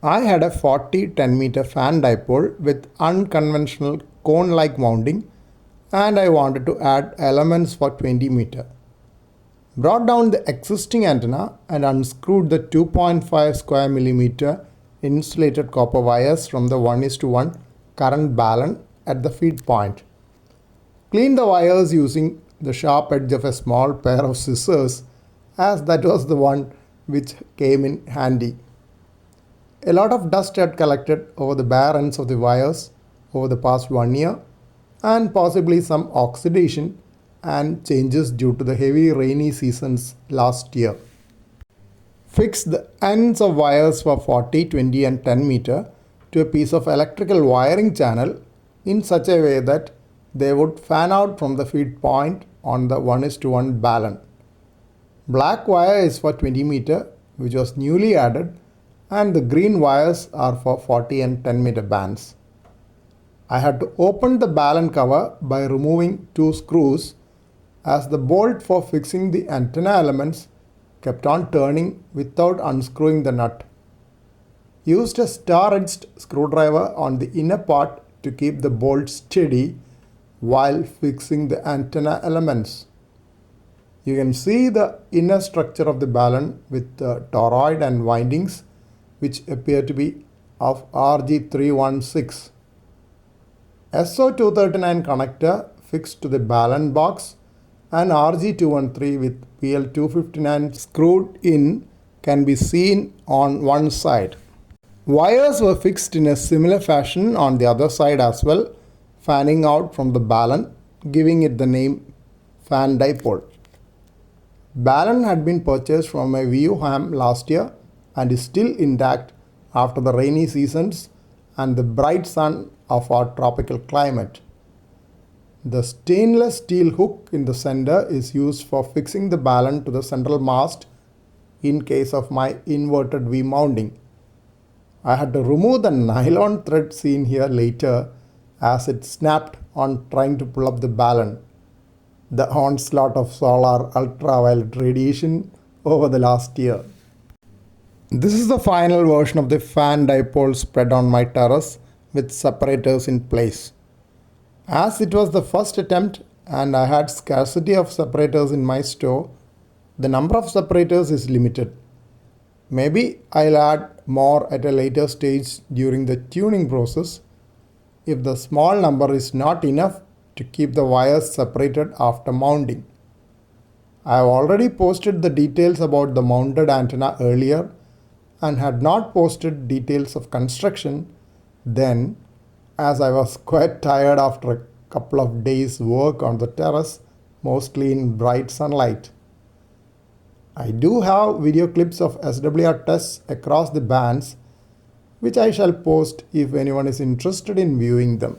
I had a 40 10-meter fan dipole with unconventional cone-like mounting, and I wanted to add elements for 20 meter. Brought down the existing antenna and unscrewed the 2.5 square millimeter insulated copper wires from the 1:1 current balun at the feed point. Cleaned the wires using the sharp edge of a small pair of scissors, as that was the one which came in handy. A lot of dust had collected over the bare ends of the wires over the past 1 year, and possibly some oxidation and changes due to the heavy rainy seasons last year. Fix the ends of wires for 40, 20 and 10 meter to a piece of electrical wiring channel in such a way that they would fan out from the feed point on the 1:1 balun. Black wire is for 20 meter, which was newly added, and the green wires are for 40 and 10 meter bands. I had to open the balun cover by removing 2 screws, as the bolt for fixing the antenna elements kept on turning without unscrewing the nut. Used a star-edged screwdriver on the inner part to keep the bolt steady while fixing the antenna elements. You can see the inner structure of the balun with the toroid and windings, which appear to be of RG316. SO239 connector fixed to the balun box and RG213 with PL259 screwed in can be seen on one side. Wires were fixed in a similar fashion on the other side as well, fanning out from the balun, giving it the name fan dipole. Balun had been purchased from a VU ham last year and is still intact after the rainy seasons and the bright sun of our tropical climate. The stainless steel hook in the center is used for fixing the balun to the central mast in case of my inverted V mounting. I had to remove the nylon thread seen here later as it snapped on trying to pull up the balun. The onslaught of solar ultraviolet radiation over the last year. This is the final version of the fan dipole spread on my terrace with separators in place. As it was the first attempt and I had scarcity of separators in my store, the number of separators is limited. Maybe I'll add more at a later stage during the tuning process if the small number is not enough to keep the wires separated after mounting. I have already posted the details about the mounted antenna earlier and had not posted details of construction then, as I was quite tired after a couple of days work on the terrace, mostly in bright sunlight. I do have video clips of SWR tests across the bands, which I shall post if anyone is interested in viewing them.